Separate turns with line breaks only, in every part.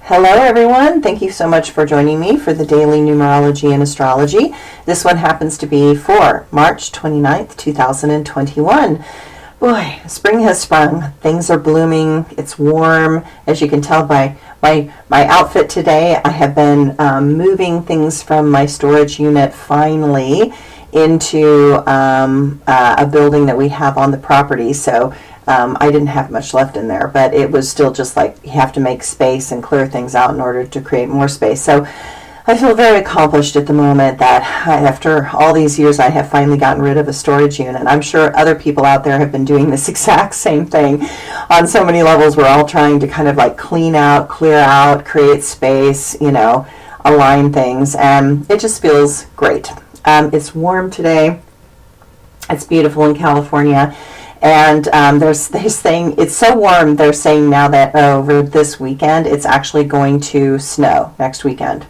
Hello everyone, thank you so much for joining me for the daily Numerology and Astrology. This one happens to be for March 29th, 2021. Boy, spring has sprung. Things are blooming. It's warm. As you can tell by my outfit today, I have been moving things from my storage unit finally into a building that we have on the property. So I didn't have much left in there, but it was still just like you have to make space and clear things out in order to create more space. So I feel very accomplished at the moment that after all these years I have finally gotten rid of a storage unit. I'm sure other people out there have been doing this exact same thing on so many levels. We're all trying to kind of like clean out, clear out, create space, align things, and it just feels great. It's warm today. It's beautiful in California. And they're saying it's so warm, they're saying now that over this weekend, it's actually going to snow next weekend.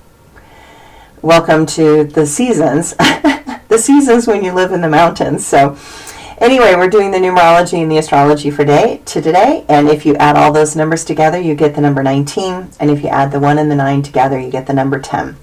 Welcome to the seasons, the seasons when you live in the mountains. So anyway, we're doing the numerology and the astrology for today. And if you add all those numbers together, you get the number 19. And if you add the 1 and the 9 together, you get the number 10.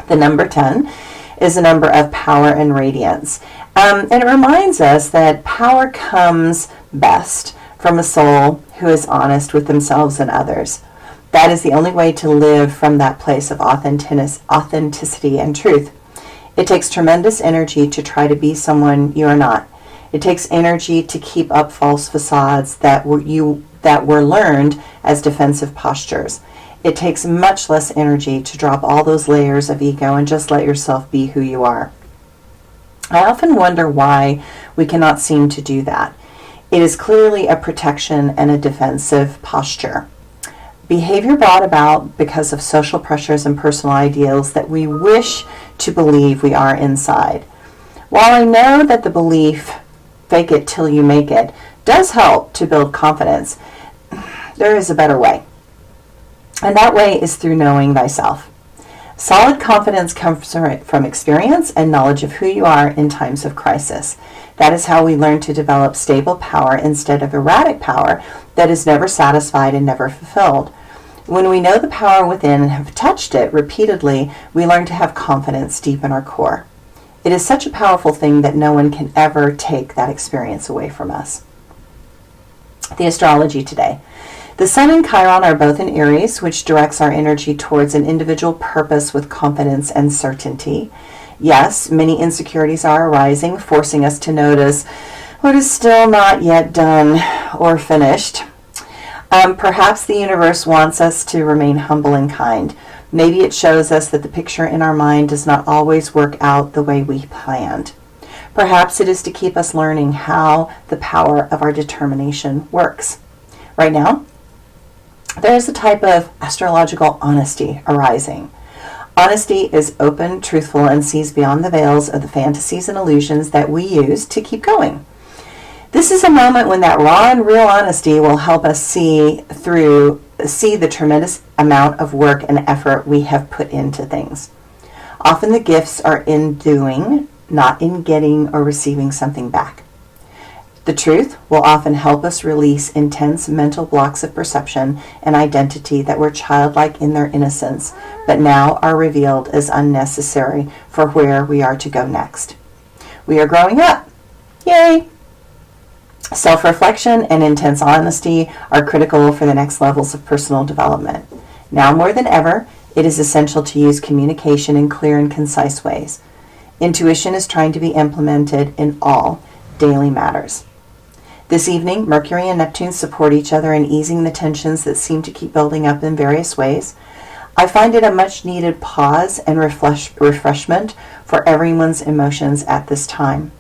The number 10 is a number of power and radiance. And it reminds us that power comes best from a soul who is honest with themselves and others. That is the only way to live from that place of authenticity and truth. It takes tremendous energy to try to be someone you are not. It takes energy to keep up false facades that were learned as defensive postures. It takes much less energy to drop all those layers of ego and just let yourself be who you are. I often wonder why we cannot seem to do that. It is clearly a protection and a defensive posture. Behavior brought about because of social pressures and personal ideals that we wish to believe we are inside. While I know that the belief, fake it till you make it, does help to build confidence, there is a better way. And that way is through knowing thyself. Solid confidence comes from experience and knowledge of who you are in times of crisis. That is how we learn to develop stable power instead of erratic power that is never satisfied and never fulfilled. When we know the power within and have touched it repeatedly, we learn to have confidence deep in our core. It is such a powerful thing that no one can ever take that experience away from us. The astrology today. The Sun and Chiron are both in Aries, which directs our energy towards an individual purpose with confidence and certainty. Yes, many insecurities are arising, forcing us to notice what is still not yet done or finished. Perhaps the universe wants us to remain humble and kind. Maybe it shows us that the picture in our mind does not always work out the way we planned. Perhaps it is to keep us learning how the power of our determination works. Right now, there is a type of astrological honesty arising. Honesty is open, truthful, and sees beyond the veils of the fantasies and illusions that we use to keep going. This is a moment when that raw and real honesty will help us see the tremendous amount of work and effort we have put into things. Often the gifts are in doing, not in getting or receiving something back. The truth will often help us release intense mental blocks of perception and identity that were childlike in their innocence, but now are revealed as unnecessary for where we are to go next. We are growing up. Yay! Self-reflection and intense honesty are critical for the next levels of personal development. Now more than ever, it is essential to use communication in clear and concise ways. Intuition is trying to be implemented in all daily matters. This evening, Mercury and Neptune support each other in easing the tensions that seem to keep building up in various ways. I find it a much-needed pause and refreshment for everyone's emotions at this time.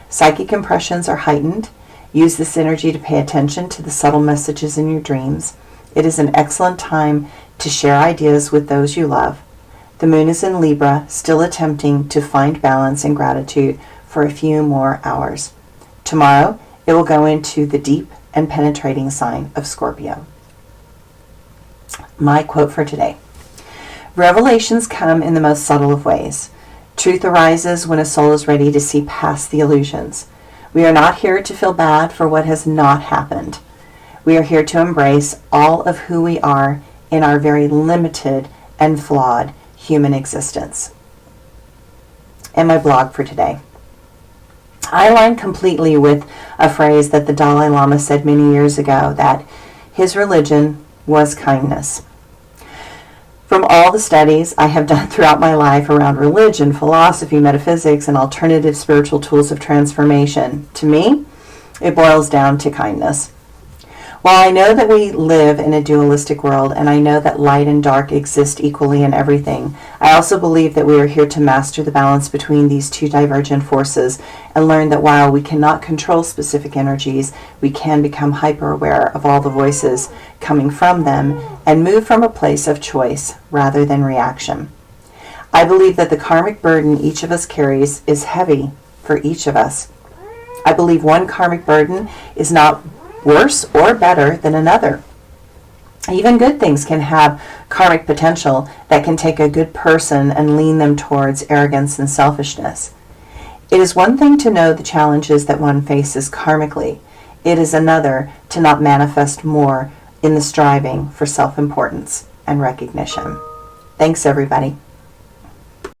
Psychic impressions are heightened. Use this energy to pay attention to the subtle messages in your dreams. It is an excellent time to share ideas with those you love. The moon is in Libra, still attempting to find balance and gratitude for a few more hours. Tomorrow, it will go into the deep and penetrating sign of Scorpio. My quote for today. Revelations come in the most subtle of ways. Truth arises when a soul is ready to see past the illusions. We are not here to feel bad for what has not happened. We are here to embrace all of who we are in our very limited and flawed human existence. And my blog for today. I align completely with a phrase that the Dalai Lama said many years ago, that his religion was kindness. From all the studies I have done throughout my life around religion, philosophy, metaphysics, and alternative spiritual tools of transformation, to me, it boils down to kindness. While I know that we live in a dualistic world, and I know that light and dark exist equally in everything, I also believe that we are here to master the balance between these two divergent forces and learn that while we cannot control specific energies, we can become hyper-aware of all the voices coming from them and move from a place of choice rather than reaction. I believe that the karmic burden each of us carries is heavy for each of us. I believe one karmic burden is not worse or better than another. Even good things can have karmic potential that can take a good person and lean them towards arrogance and selfishness. It is one thing to know the challenges that one faces karmically. It is another to not manifest more in the striving for self-importance and recognition. Thanks, everybody.